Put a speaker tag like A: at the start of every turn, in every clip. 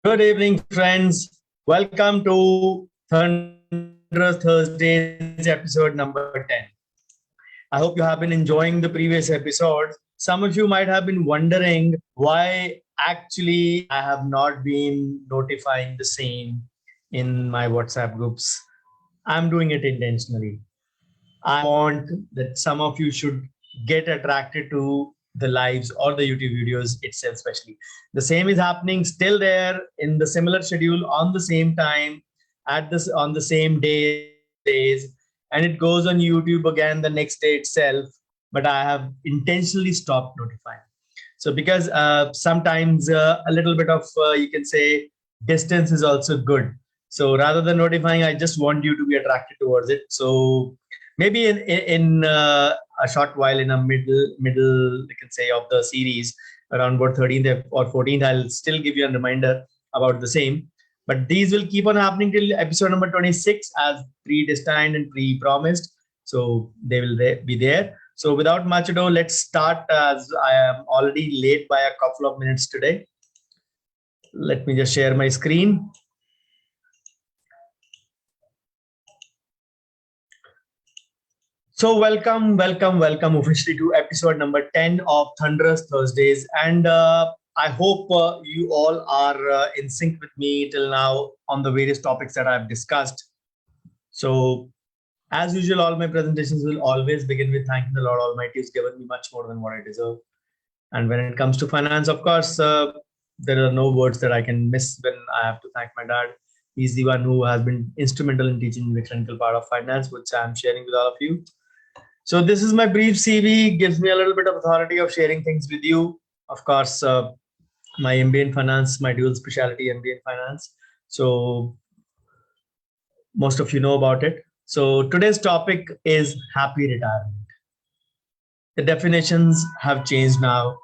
A: Good evening, friends. Welcome to Thunderous Thursdays, episode number 10. I hope you have been enjoying the previous episodes. Some of you might have been wondering why actually I have not been notifying the same in my WhatsApp groups. I'm doing it intentionally. I want that some of you should get attracted to the lives or the YouTube videos itself, especially. The same is happening still there in the similar schedule on the same time at this on the same days, and it goes on YouTube again the next day itself. But I have intentionally stopped notifying. So because sometimes a little bit of you can say distance is also good. So rather than notifying, I just want you to be attracted towards it. So maybe in a short while, in a middle you can say of the series, around about 13th or 14th, I'll still give you a reminder about the same. But these will keep on happening till episode number 26 as predestined and pre-promised. So they will be there. So without much ado, let's start, as I am already late by a couple of minutes today. Let me just share my screen. So welcome officially to episode number 10 of Thunderous Thursdays. And I hope you all are in sync with me till now on the various topics that I've discussed. So as usual, all my presentations will always begin with thanking the Lord Almighty who's given me much more than what I deserve. And when it comes to finance, of course, there are no words that I can miss when I have to thank my dad. He's the one who has been instrumental in teaching me the clinical part of finance, which I'm sharing with all of you. So this is my brief CV, gives me a little bit of authority of sharing things with you. Of course, my MBA in finance, my dual specialty MBA in finance. So most of you know about it. So today's topic is happy retirement. The definitions have changed now.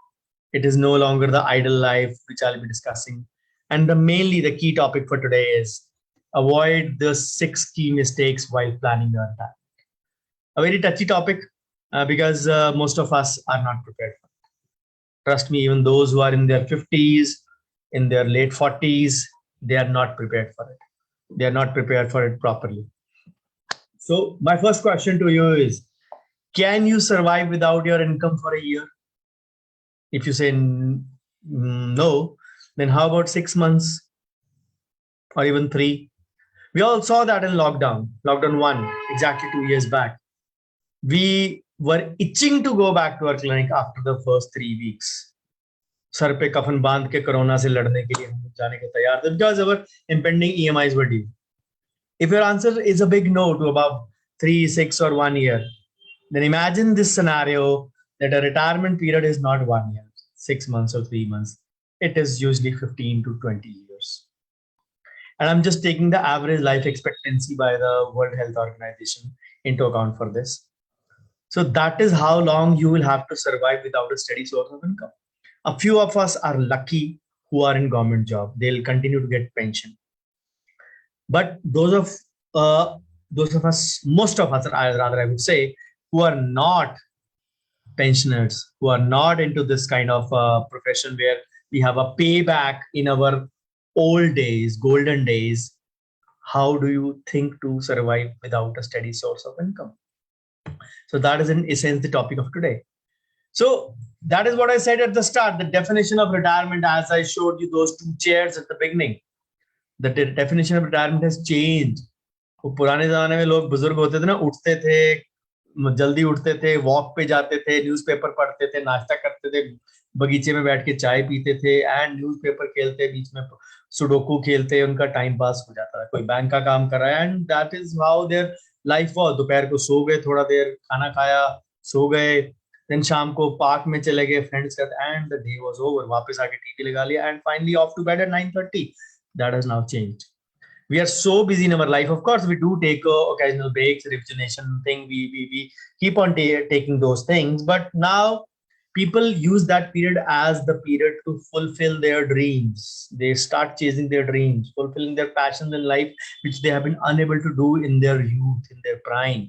A: It is no longer the idle life, which I'll be discussing. And mainly the key topic for today is avoid the 6 key mistakes while planning your retirement. A very touchy topic because most of us are not prepared for it. Trust me, even those who are in their 50s, in their late 40s, they are not prepared for it. They are not prepared for it properly. So my first question to you is, can you survive without your income for a year? If you say no, then how about 6 months or even 3? We all saw that in lockdown 1, exactly 2 years back. We were itching to go back to our clinic after the first 3 weeks. Sir पे कफन बांध के corona से लड़ने के लिए हम जाने को तैयार थे because our impending EMIs were due. If your answer is a big no to about 3, 6 or 1 year, then imagine this scenario that a retirement period is not 1 year, 6 months or 3 months. It is usually 15 to 20 years. And I'm just taking the average life expectancy by the World Health Organization into account for this. So that is how long you will have to survive without a steady source of income. A few of us are lucky who are in government job. They'll continue to get pension. But those of us, most of us, rather I would say, who are not pensioners, who are not into this kind of profession where we have a payback in our old days, golden days, how do you think to survive without a steady source of income? So that is in essence the topic of today. So that is what I said at the start, the definition of retirement, as I showed you those 2 chairs at the beginning. The definition of retirement has changed. पुराने जमाने में लोग बुजुर्ग होते थे ना, उठते थे, जल्दी उठते थे, वॉक पे जाते थे, न्यूज़पेपर पढ़ते थे, नाश्ता करते थे, बगीचे में बैठ के चाय पीते थे एंड न्यूज़पेपर खेलते, बीच में सुडोकू खेलते, उनका टाइम पास हो जाता था. कोई बैंक का काम कर रहा है and that is how their life was. दोपहर को सो गए, थोड़ा देर खाना खाया, सो गए, देन शाम को पार्क में चले गए फ्रेंड्स के साथ and the day was over. वापस आके टीवी लगा लिया and finally off to bed at 9:30. That has now changed. We are so busy in our life. Of course, we do take occasional breaks, rejuvenation thing. We keep on taking those things. But now people use that period as the period to fulfill their dreams. They start chasing their dreams, fulfilling their passions in life, which they have been unable to do in their youth, in their prime.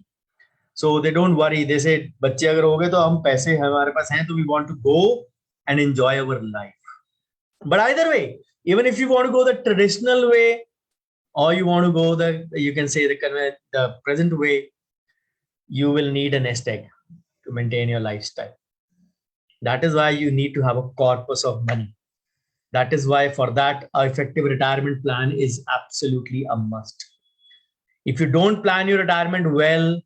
A: So they don't worry. They say, बच्चे अगर हो गए तो हम पैसे हमारे पास हैं, तो we want to go and enjoy our life. But either way, Even if you want to go the traditional way, or you want to go you can say the present way, you will need a nest egg to maintain your lifestyle. That is why you need to have a corpus of money. That is why for that, a effective retirement plan is absolutely a must. If you don't plan your retirement well,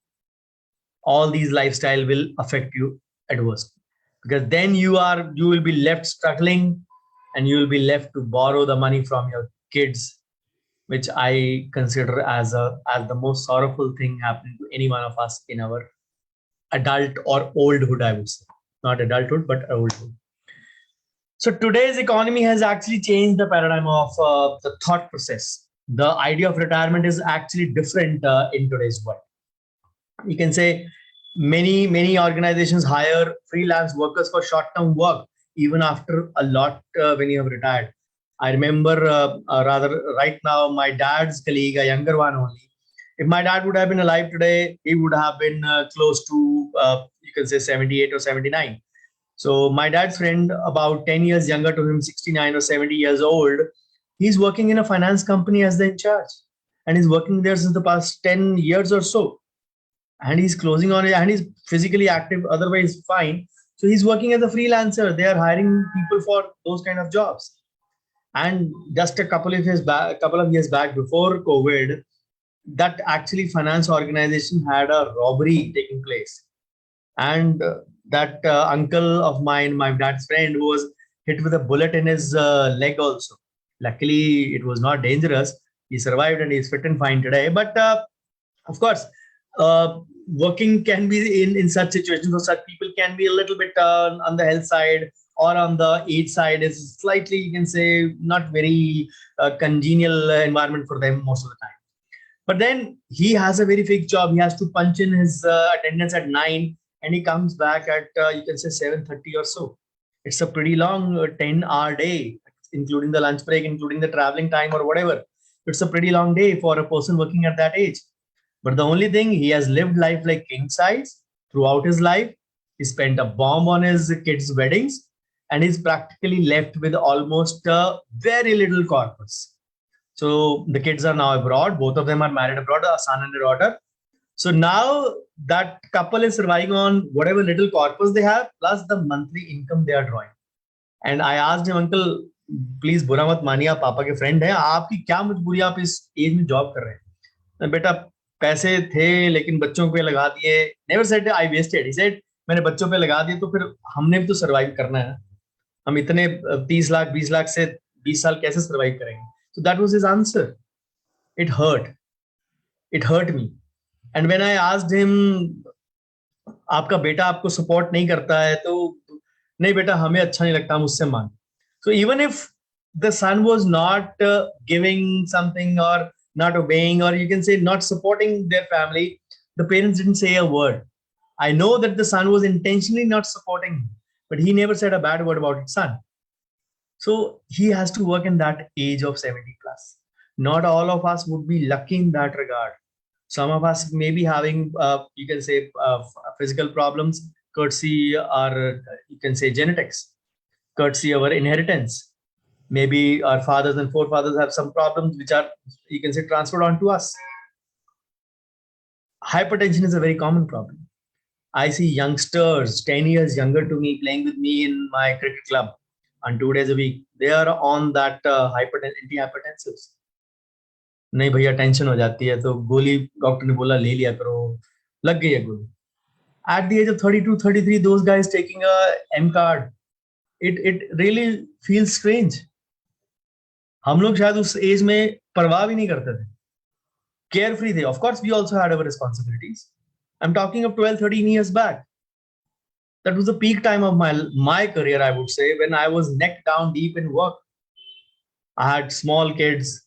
A: all these lifestyle will affect you adversely, because then you will be left struggling, and you will be left to borrow the money from your kids, which I consider as the most sorrowful thing happening to any one of us in our adult or oldhood, I would say. Not adulthood, but oldhood. So today's economy has actually changed the paradigm of the thought process. The idea of retirement is actually different in today's world. You can say many organizations hire freelance workers for short term work even after a lot when you have retired. I remember rather right now my dad's colleague, a younger one only. If my dad would have been alive today, he would have been close to you can say 78 or 79. So my dad's friend, about 10 years younger to him, 69 or 70 years old, he's working in a finance company as the in charge, and he's working there since the past 10 years or so, and he's closing on it, and he's physically active, otherwise fine. So he's working as a freelancer. They are hiring people for those kind of jobs. And just a couple of years back before COVID, that actually finance organization had a robbery taking place, and that uncle of mine, my dad's friend, was hit with a bullet in his leg also. Luckily, it was not dangerous. He survived and he's fit and fine today. But of course, working can be in such situations, or such people can be a little bit on the health side or on the age side, is slightly, you can say, not very congenial environment for them most of the time. But then he has a very fixed job. He has to punch in his attendance at 9, and he comes back at you can say 7:30 or so. It's a pretty long 10-hour day, including the lunch break, including the traveling time or whatever. It's a pretty long day for a person working at that age. But the only thing, he has lived life like king size throughout his life. He spent a bomb on his kids' weddings, and he's practically left with almost very little corpus. So the kids are now abroad. Both of them are married abroad, a son and a daughter. So now that couple is surviving on whatever little corpus they have, plus the monthly income they are drawing. And I asked him, uncle, please बुरा मत मानिए, आप पापा के friend हैं, आपकी क्या मजबूरी, आप इस एज में जॉब कर रहे हैं? बेटा पैसे थे लेकिन बच्चों पे लगा दिए. Never said I wasted, he said मैंने बच्चों पे लगा दिए, तो फिर हमने भी तो सर्वाइव करना है ना. हम इतने 30 लाख 20 लाख से 20 साल कैसे सर्वाइव करेंगे? So that was his answer. It hurt. It hurt me. And when I asked him, आपका बेटा आपको सपोर्ट नहीं करता है, तो नहीं बेटा हमें अच्छा नहीं लगता, हम उससे मांग. So even if the son was not giving something or not obeying, or you can say not supporting their family, the parents didn't say a word. I know that the son was intentionally not supporting him, but he never said a bad word about his son. So he has to work in that age of 70 plus. Not all of us would be lucky in that regard. Some of us may be having, you can say, physical problems, courtesy, or you can say genetics, courtesy our inheritance. Maybe our fathers and forefathers have some problems which are, you can say, transferred on to us. Hypertension is a very common problem. I see youngsters 10 years younger to me playing with me in my cricket club on 2 days a week. They are on that antihypertensives. नहीं भैया tension हो जाती है तो गोली doctor ने बोला ले लिया करो, लग गई है गोली. At the age of 32, 33, those guys taking a M card. It really feels strange. हम लोग शायद उस एज में परवाह भी नहीं करते थे, केयर फ्री थे. Of course, we also had our responsibilities. I'm talking of 12, 13 years back. That was the peak time of my career, I would say, when I was neck down deep in work. I had small kids,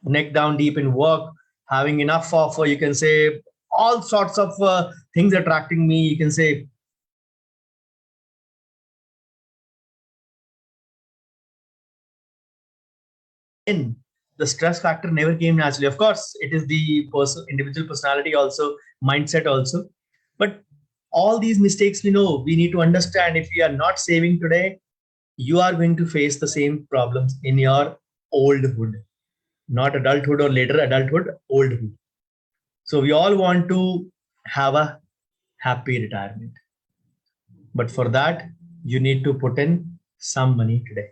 A: neck down deep in work, having enough of, you can say, all sorts of things attracting me, you can say. In the stress factor never came naturally. Of course, it is the individual personality also, mindset also. But all these mistakes, we know, we need to understand, if we are not saving today, you are going to face the same problems in your oldhood, not adulthood or later adulthood, oldhood. So we all want to have a happy retirement. But for that, you need to put in some money today.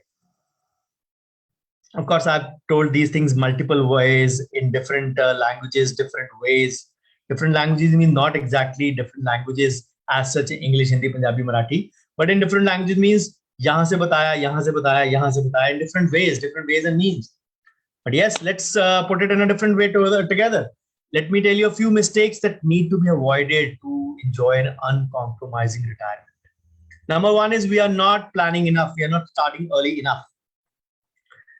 A: Of course, I've told these things multiple ways in different languages, different ways. Different languages mean not exactly different languages as such, English, Hindi, Punjabi, Marathi, but in different languages means यहाँ से बताया, यहाँ से बताया, यहाँ से बताया, in different ways and means. But yes, let's put it in a different way together. Let me tell you a few mistakes that need to be avoided to enjoy an uncompromising retirement. Number one is we are not planning enough. We are not starting early enough.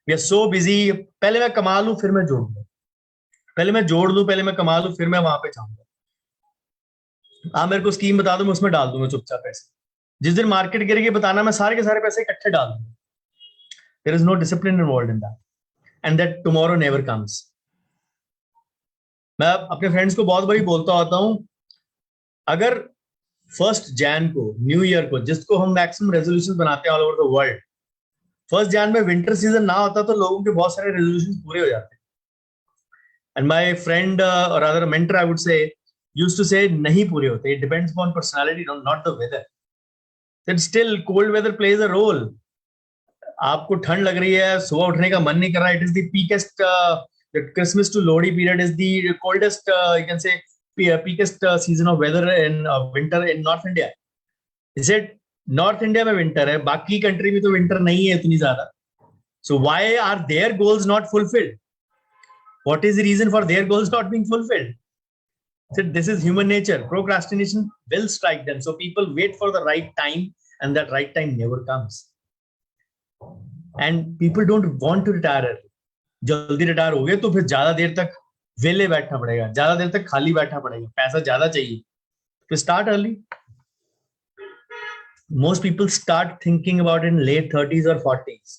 A: We are so busy. पहले मैं कमा लूं फिर मैं जोड़ लूं. पहले मैं जोड़ लूं, पहले मैं कमा लूं, फिर मैं वहां पे जाऊंगा. आप मेरे को स्कीम बता दो, मैं उसमें डाल दूंगा चुपचाप पैसे. जिस दिन मार्केट गिर गई बताना, मैं सारे के सारे पैसे इकट्ठे डाल दूंगा. There is no discipline involved in that, and that tomorrow never comes. मैं अपने फ्रेंड्स को बहुत बारी बोलता होता हूं, अगर 1 Jan को, न्यू ईयर को, जिसको हम मैक्सिमम रेजोल्यूशन बनाते हैं all over the world, 1 Jan में विंटर सीजन ना होता तो लोगों के बहुत सारे रेजोल्यूशन पूरे हो जाते. एंड माय फ्रेंड और other mentor I would say used to say नहीं पूरे होते. It depends upon personality, not the weather. That still cold weather plays a role. आपको ठंड लग रही है, सुबह उठने का मन नहीं कर रहा. It is the peakest, Christmas to Lohri period is the coldest, you can say peakest season of weather in winter in North India. Is it North India में विंटर है, बाकी कंट्री में तो विंटर नहीं है इतनी ज्यादा. So why are their goals not fulfilled? What is the reason for their goals not being fulfilled? So this is human nature. Procrastination will strike them. So people wait for the right time, and that right time never comes. And people don't want to retire early. जल्दी retire हो गए तो फिर ज्यादा देर तक वेले बैठना पड़ेगा, ज्यादा देर तक खाली बैठना पड़ेगा, पैसा ज्यादा चाहिए. तो start early. Most people start thinking about it in late 30s or 40s.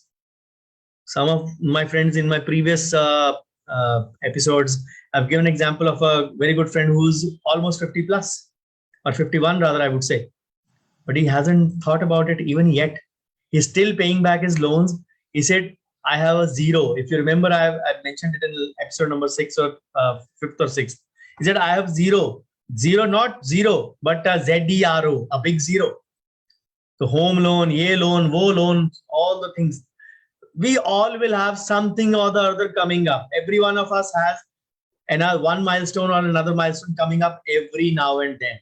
A: Some of my friends in my previous episodes, I've given an example of a very good friend who's almost 50 plus, or 51 rather, I would say. But he hasn't thought about it even yet. He's still paying back his loans. He said, I have a zero. If you remember, I've mentioned it in episode number 6 or 5th or 6th. He said, I have zero. Zero, not zero, but ZERO, a big zero. The home loan, ye loan, wo loan, all the things. We all will have something or the other coming up. Every one of us has another one milestone or another milestone coming up every now and then.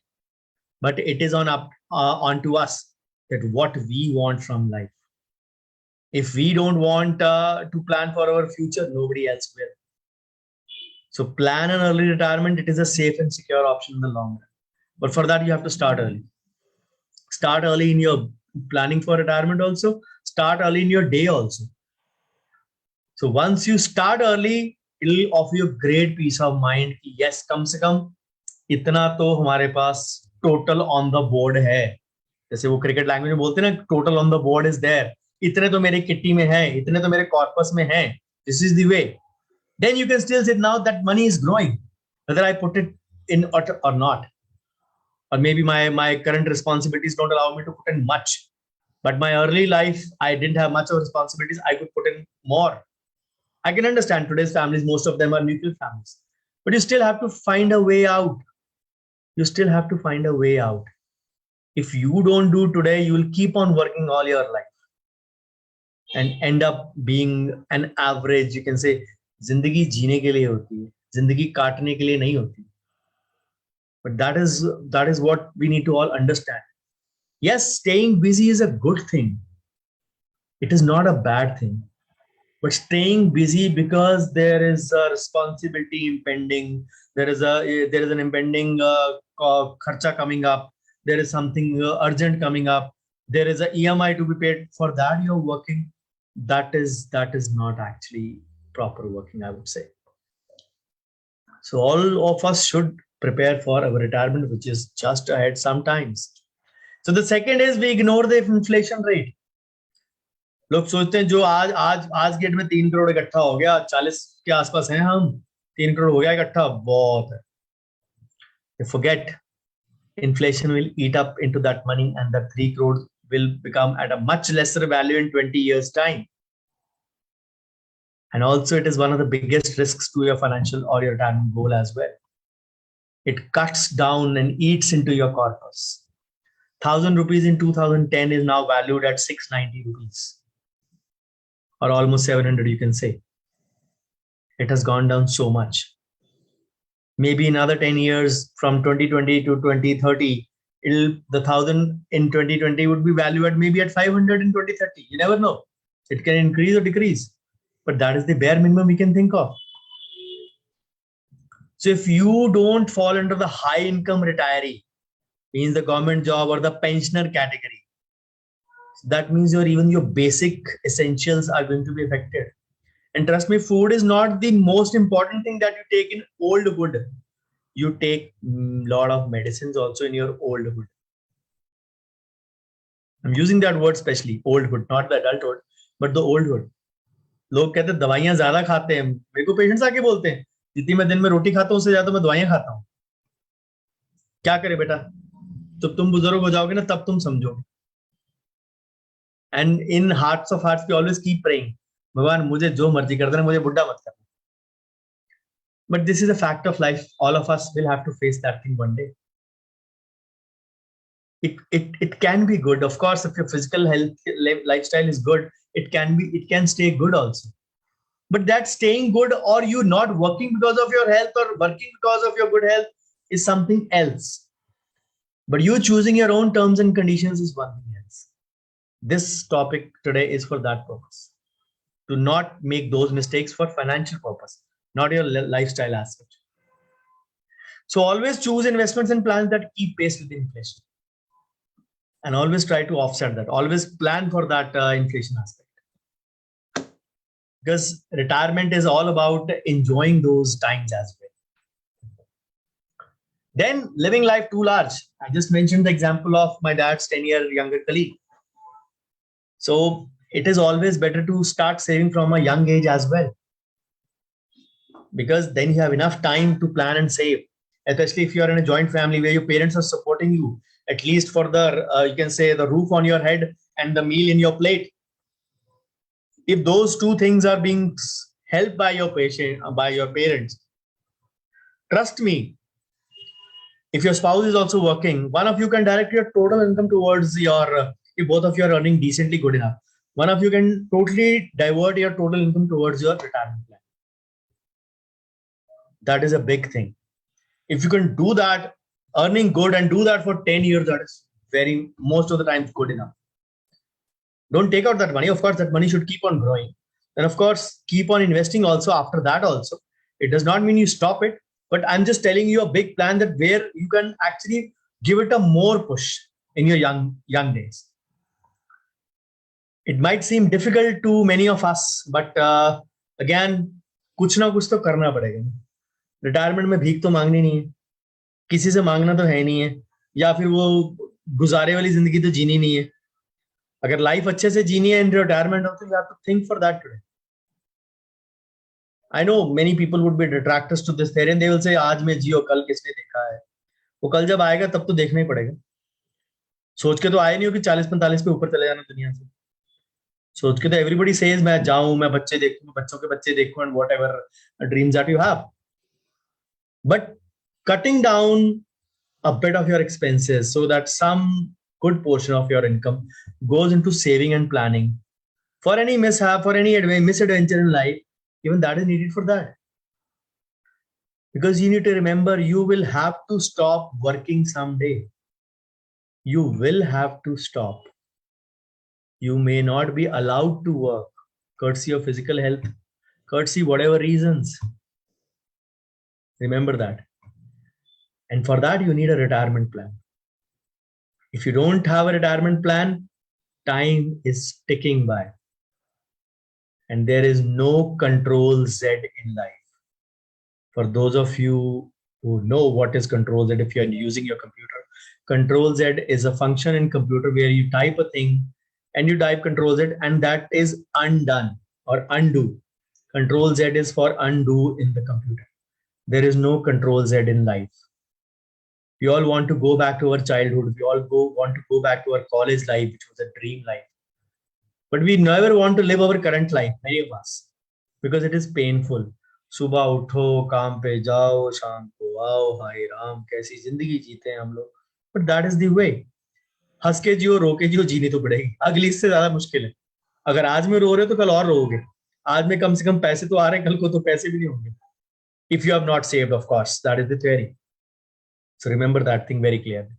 A: But it is onto us that what we want from life. If we don't want to plan for our future, nobody else will. So plan an early retirement. It is a safe and secure option in the long run. But for that, you have to start early. Start early in your planning for retirement also. Start early in your day also. So once you start early, it will offer you great peace of mind. Yes, कम से कम इतना तो हमारे पास total on the board है. जैसे वो cricket language में बोलते हैं ना, total on the board is there. इतने तो मेरे किट्टी में है, इतने तो मेरे कॉर्पस में है. This is the way. Then you can still say now that money is growing, whether I put it in or not. Or maybe my current responsibilities don't allow me to put in much. But my early life, I didn't have much of responsibilities. I could put in more. I can understand today's families, most of them are nuclear families. But you still have to find a way out. You still have to find a way out. If you don't do today, you will keep on working all your life and end up being an average. You can say, जिंदगी जीने के लिए होती है, जिंदगी काटने के लिए नहीं होती. But that is what we need to all understand. Yes, staying busy is a good thing. It is not a bad thing. But staying busy because there is a responsibility impending, there is an impending kharcha coming up, there is something urgent coming up, there is a EMI to be paid. For that you're working. That is not actually proper working, I would say. So all of us should prepare for our retirement, which is just ahead sometimes. So the second is we ignore the inflation rate. लोग सोचते हैं जो आज date में 3 करोड़ इकट्ठा हो गया, 40 के आसपास हैं हम, 3 करोड़ हो गया इकट्ठा, बहुत है. Forget, inflation will eat up into that money, and that 3 crores will become at a much lesser value in 20 years' time. And also, it is one of the biggest risks to your financial or your retirement goal as well. It cuts down and eats into your corpus. 1,000 rupees in 2010 is now valued at 690 rupees, or almost 700, you can say. It has gone down so much. Maybe another 10 years from 2020 to 2030, the 1,000 in 2020 would be valued at maybe at 500 in 2030. You never know. It can increase or decrease, but that is the bare minimum we can think of. So if you don't fall under the high income retiree, means the government job or the pensioner category, that means even your basic essentials are going to be affected. And trust me, food is not the most important thing that you take in oldhood. You take a lot of medicines also in your oldhood. I'm using that word specially, oldhood, not the adulthood, but the oldhood. लोग कहते हैं दवाइयां ज्यादा खाते हैं. मेरे को patients आके बोलते हैं, जितनी मैं दिन में रोटी खाता हूं उससे ज्यादा मैं दवाइयां खाता हूं. क्या करे बेटा, तो तुम बुजुर्ग हो जाओगे ना तब तुम समझोगे. And in hearts of hearts we always keep praying, भगवान मुझे जो मर्जी कर देना, मुझे बुढ़ा मत करना. But this is a fact of life. All of us will have to face that thing one day. It can be good, of course, if your physical health lifestyle is good. It can stay good also. But that staying good or you not working because of your health or working because of your good health is something else. But you choosing your own terms and conditions is one thing else. This topic today is for that purpose. To not make those mistakes for financial purpose, not your lifestyle aspect. So always choose investments and plans that keep pace with inflation. And always try to offset that. Always plan for that inflation aspect. Because retirement is all about enjoying those times as well. Then living life too large. I just mentioned the example of my dad's 10-year younger colleague. So it is always better to start saving from a young age as well. Because then you have enough time to plan and save. Especially if you are in a joint family where your parents are supporting you, at least for the, you can say, the roof on your head and the meal in your plate. If those two things are being helped by your parents, trust me, if your spouse is also working, one of you can direct your total income towards your, if both of you are earning decently good enough, one of you can totally divert your total income towards your retirement plan. That is a big thing. If you can do that, earning good and do that for 10 years, that is most of the time good enough. Don't take out that money. Of course, that money should keep on growing. And of course, keep on investing also after that also. It does not mean you stop it, but I'm just telling you a big plan that where you can actually give it a more push in your young days. It might seem difficult to many of us, but again, कुछ ना कुछ तो करना पड़ेगा. Retirement में भीख तो मांगनी नहीं है, किसी से मांगना तो है नहीं है, या फिर वो गुजारे वाली जिंदगी तो जीनी नहीं है. अगर लाइफ अच्छे से जीनी है इन retirement also, you have to think for that today. I know many people would be detractors to this theory and they will say आज में जियो, कल किसने देखा है. वो कल जब आएगा तब तो देखना ही पड़ेगा. सोच के तो आए नहीं हो कि 40-45 पे ऊपर चले जाना दुनिया से. सोच के तो everybody says मैं जाऊं, मैं बच्चे देखूं, बच्चों के बच्चे देखूं, and whatever dreams that you have. But cutting down a bit of your expenses so that some good portion of your income goes into saving and planning for any mishap, for any misadventure in life, even that is needed for that. Because you need to remember, you will have to stop working someday. You will have to stop. You may not be allowed to work, courtesy of physical health, courtesy whatever reasons. Remember that. And for that, you need a retirement plan. If you don't have a retirement plan, time is ticking by. And there is no control Z in life. For those of you who know what is control Z, if you are using your computer, control Z is a function in computer where you type a thing and you type control Z and that is undone or undo. Control Z is for undo in the computer. There is no control Z in life. We all want to go back to our childhood. We all want to go back to our college life, which was a dream life. But we never want to live our current life, many of us, because it is painful. सुबह उठो, काम पे जाओ, शाम को आओ, हाय राम, कैसी जिंदगी जीते हैं हम लोग. But that is the way. हंस के जियो, रो के जियो, जीनी तो पड़ेगी. अगली इससे ज्यादा मुश्किल है. अगर आज में रो रहे हो तो कल और रोओगे. आज में कम से कम पैसे तो आ रहे हैं, कल को तो पैसे भी नहीं होंगे. If you have not saved, of course, that is the theory. So remember that thing very clearly.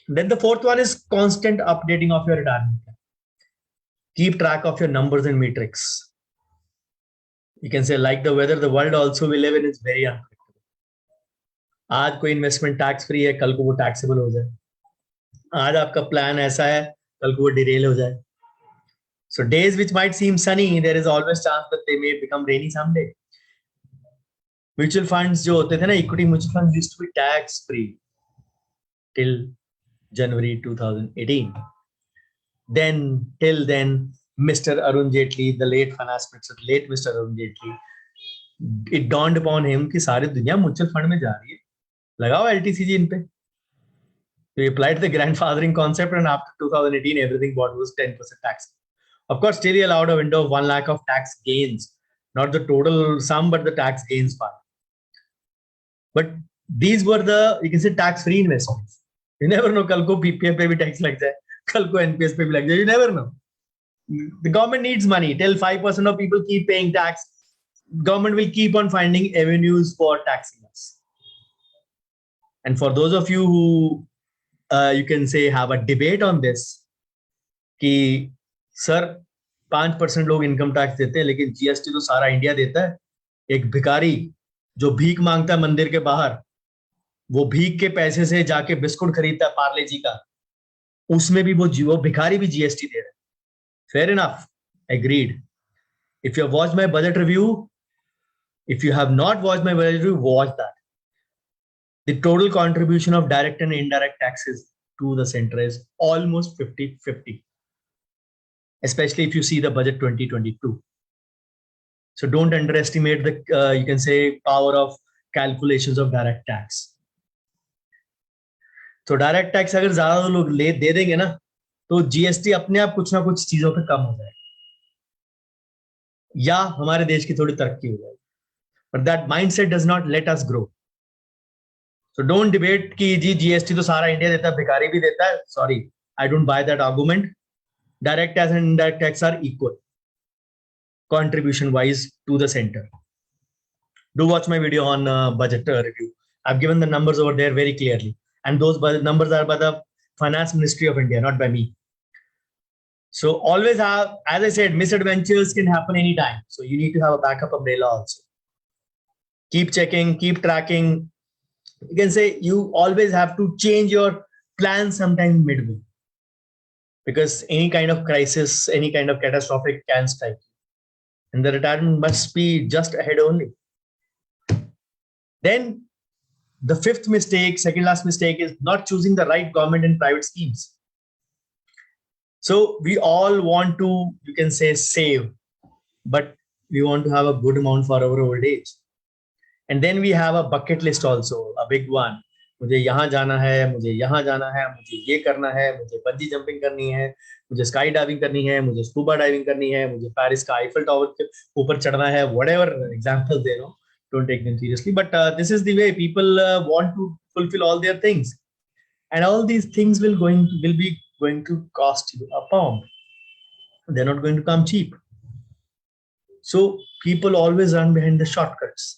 A: Then the fourth one is constant updating of your retirement plan. Keep track of your numbers and metrics. You can say, like the weather, the world also we live in is very unpredictable. आज कोई investment tax free है, कल को वो taxable हो जाए. आज आपका प्लान ऐसा है, कल को वो डिरेल हो जाए. So days which might seem sunny, there is always chance that they may become rainy someday. Mutual funds जो होते थे ना, equity mutual funds used to be tax free till January 2018. Then till then, Mr. Arun Jaitley, the late finance minister, late Mr. Arun Jaitley, it dawned upon him कि सारी दुनिया mutual fund में जा रही है, लगाओ LTCG इन पे. So he applied the grandfathering concept, and after 2018, everything bought was 10% tax. Of course, still he allowed a window of 1 lakh of tax gains, not the total sum, but the tax gains part. But these were the, you can say, tax-free investments. You never know, कल को PPF पे भी tax लग जाए, कल को NPS पे भी लग जाए. You never know. The government needs money. Till 5% of people keep paying tax, government will keep on finding avenues for taxing us. And for those of you who, you can say, have a debate on this, कि sir 5% लोग income tax देते हैं, लेकिन GST तो सारा India देता है. एक भिखारी जो भीख मांगता है मंदिर के बाहर, वो भीख के पैसे से जाके बिस्कुट खरीदता है पार्ले जी का, उसमें भी वो भिखारी भी जीएसटी दे रहा है. Fair enough, agreed. If you have watched my budget review, if you have not watched my budget review, watch that. The total contribution of direct and indirect taxes to the center is almost 50-50. Especially if you see the budget 2022. So don't underestimate the, you can say, power of calculations of direct tax. तो direct tax अगर ज्यादा लोग दे देंगे ना, तो GST अपने आप कुछ ना कुछ चीजों पे कम हो जाएगा, या हमारे देश की थोड़ी तरक्की हो जाएगी. But that mindset does not let us grow. So don't debate कि जी जीएसटी तो सारा इंडिया देता है, भिखारी भी देता है. Sorry, I don't by that argument. Direct tax and indirect tax are equal contribution wise to the center. Do watch my video on budget review. I've given the numbers over there very clearly, and those numbers are by the Finance Ministry of India, not by me. So always have, as I said, misadventures can happen anytime. So you need to have a backup umbrella also. Keep checking, keep tracking. You can say you always have to change your plan sometime midway, because any kind of crisis, any kind of catastrophic can strike you. And the retirement must be just ahead only. Then the fifth mistake, second last mistake, is not choosing the right government and private schemes. So we all want to, you can say, save, but we want to have a good amount for our old age. And then we have a bucket list also, a big one. मुझे यहाँ जाना है, मुझे यहाँ जाना है, मुझे ये करना है, मुझे बंजी जंपिंग करनी है, मुझे स्काई डाइविंग करनी है, मुझे स्कूबा डाइविंग करनी है, मुझे पेरिस का आईफल टावर के ऊपर चढ़ना है. whatever examples they know, don't take them seriously, but this is the way people want to fulfill all their things, and all these things will be going to cost you a pound. They're not going to come cheap. So people always run behind the shortcuts.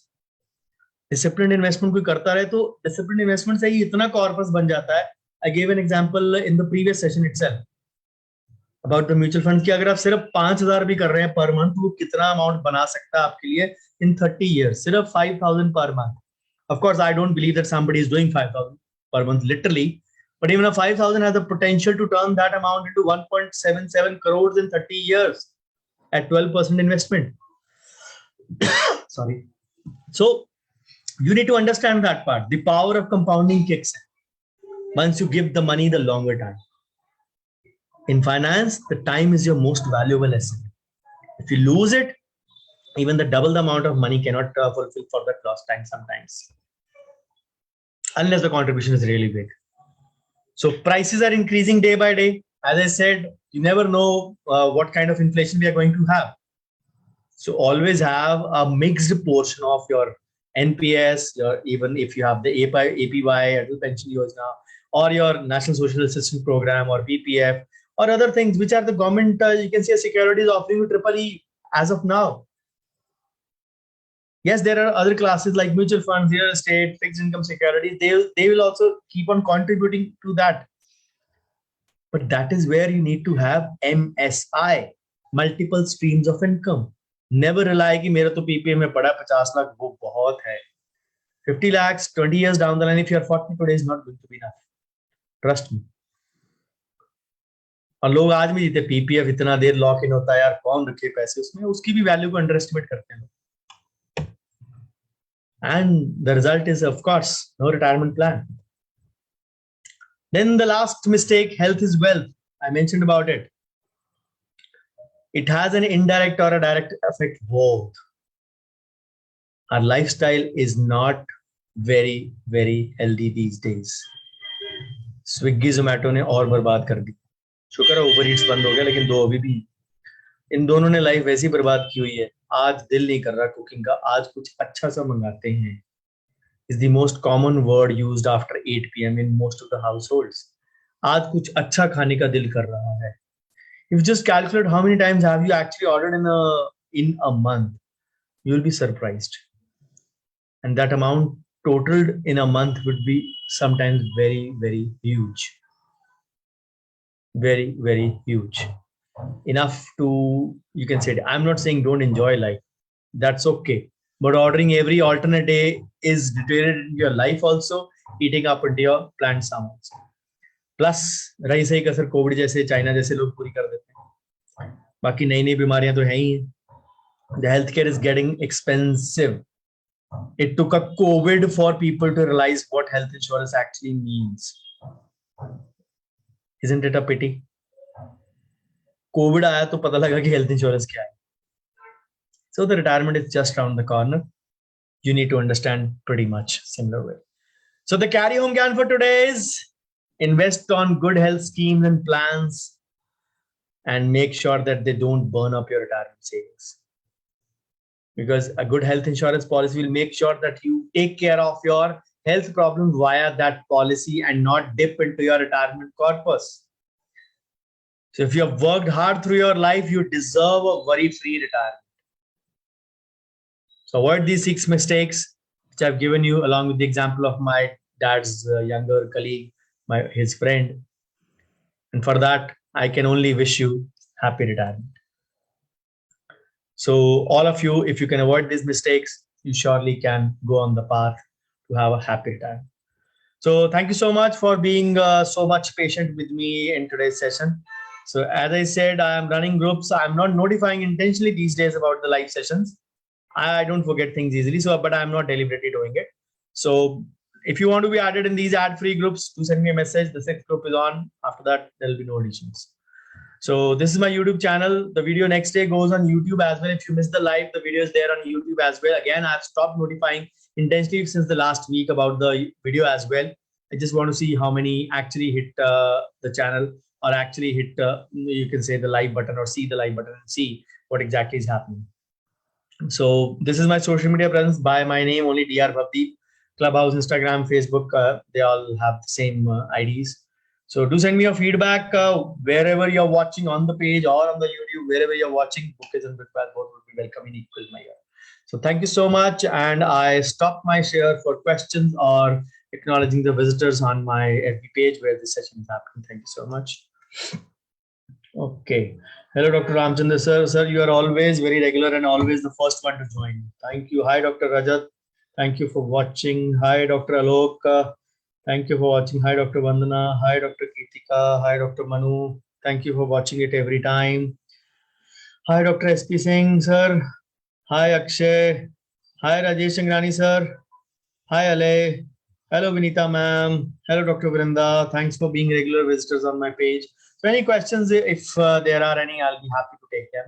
A: Discipline investment कोई करता रहे तो discipline investment से ही इतना corpus बन जाता है. I give an example in the previous session itself about the mutual fund कि अगर आप सिर्फ 5,000 भी कर रहे हैं पर मंथ, वो कितना अमाउंट बना सकता है आपके लिए इन 30 years. सिर्फ 5,000 per month. Of course I don't believe that somebody is doing 5,000 per month literally, but even a 5,000 has the potential to turn that amount into 1.77 crores in 30 years at 12% investment. Sorry. So you need to understand that part. The power of compounding kicks in once you give the money the longer time. In finance, the time is your most valuable asset. If you lose it, even the double the amount of money cannot fulfill for that lost time sometimes. unless the contribution is really big. So prices are increasing day by day. As I said, you never know what kind of inflation we are going to have. So always have a mixed portion of your NPS, even if you have the APY, Adult Pension Yojana, or your National Social Assistance Program, or PPF, or other things which are the government, you can say, securities offering you triple E as of now. Yes, there are other classes like mutual funds, real estate, fixed income securities. They will also keep on contributing to that. But that is where you need to have MSI, multiple streams of income. Never rely कि मेरा तो PPA में पड़ा 50 लाख वो बहुत है. 50 lakhs 20 years down the line, if you are 40 today, is not going to be enough. Trust me. और लोग आज भी जीते PPF इतना देर लॉक इन होता है यार, कौन रखे पैसे उसमें, उसकी भी वैल्यू को अंडर एस्टिमेट करते हैं. And the result is, of course, no retirement plan. Then the last mistake, health is wealth. I mentioned about it. It has an indirect or a direct effect both. Our lifestyle is not very, very healthy these days. Swiggy Zomato ने और बर्बाद कर दी. शुक्र है over Yeats बंद हो गया, लेकिन दो अभी भी. इन दोनों ने लाइफ वैसी बर्बाद की हुई है. आज दिल नहीं कर रहा कुकिंग का, आज कुछ अच्छा सा मंगाते हैं. Is the most common word used after 8 p.m. in most of the households. आज कुछ अच्छा खाने का दिल कर रहा है. If you just calculate how many times have you actually ordered in a month, you will be surprised. And that amount totaled in a month would be sometimes very, very huge. Very, very huge. Enough to, you can say, I'm not saying don't enjoy life. That's okay. But ordering every alternate day is deteriorating your life also, eating up into your planned sounds. Plus रही सही कसर Covid जैसे China जैसे लोग पूरी कर देते हैं. बाकी नई नई बीमारियां तो है ही. The healthcare is getting expensive. It took a COVID for people to realize what health insurance actually means. Isn't it a pity? COVID आया तो पता लगा कि health insurance क्या है. So the retirement is just around the corner. You need to understand pretty much similar way. So the carry home gyan for today is invest on good health schemes and plans and make sure that they don't burn up your retirement savings. Because a good health insurance policy will make sure that you take care of your health problem via that policy and not dip into your retirement corpus. So if you have worked hard through your life, you deserve a worry-free retirement. So avoid these 6 mistakes, which I've given you along with the example of my dad's younger colleague, his friend. And for that, I can only wish you happy retirement. So all of you, if you can avoid these mistakes, you surely can go on the path to have a happy retirement. So thank you so much for being so much patient with me in today's session. So as I said, I am running groups. I'm not notifying intentionally these days about the live sessions. I don't forget things easily, but I'm not deliberately doing it. So if you want to be added in these ad-free groups, do send me a message. The 6th group is on. After that, there will be no additions. So this is my YouTube channel. The video next day goes on YouTube as well. If you missed the live, the video is there on YouTube as well. Again, I've stopped notifying intentionally since the last week about the video as well. I just want to see how many actually hit the channel or actually hit, you can say, the like button or see the like button and see what exactly is happening. So this is my social media presence by my name only, Dr. Bhavdeep. Clubhouse, Instagram, Facebook, they all have the same IDs. So do send me your feedback wherever you're watching on the page or on the YouTube, wherever you're watching. Bookers and Bookbag both will be welcome in equal measure. So thank you so much. And I stop my share for questions or acknowledging the visitors on my FB page where this session is happening. Thank you so much. Okay. Hello, Dr. Ramchandra sir. Sir, you are always very regular and always the first one to join. Thank you. Hi, Dr. Rajat. Thank you for watching. Hi, Dr. Alok. Thank you for watching. Hi, Dr. Vandana. Hi, Dr. Geetika. Hi, Dr. Manu. Thank you for watching it every time. Hi, Dr. SP Singh, sir. Hi, Akshay. Hi, Rajesh Sangrani, sir. Hi, Ale. Hello, Vinita ma'am. Hello, Dr. Vrinda. Thanks for being regular visitors on my page. So any questions, if there are any, I'll be happy to take them.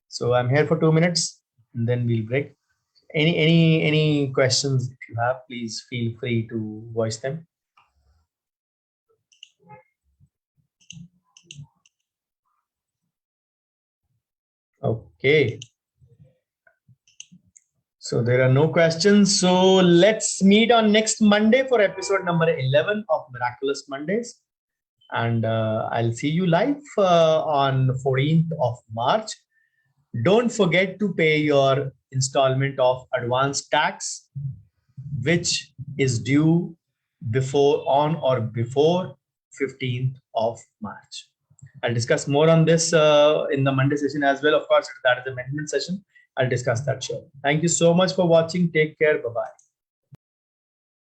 A: So I'm here for 2 minutes and then we'll break. Any questions if you have, please feel free to voice them. Okay. So there are no questions. So let's meet on next Monday for episode number 11 of Miraculous Mondays. And I'll see you live on 14th of March. Don't forget to pay your installment of advance tax, which is due on or before 15th of March. I'll discuss more on this in the Monday session as well. Of course, that is the amendment session. I'll discuss that sure. Thank you so much for watching. Take care. Bye-bye.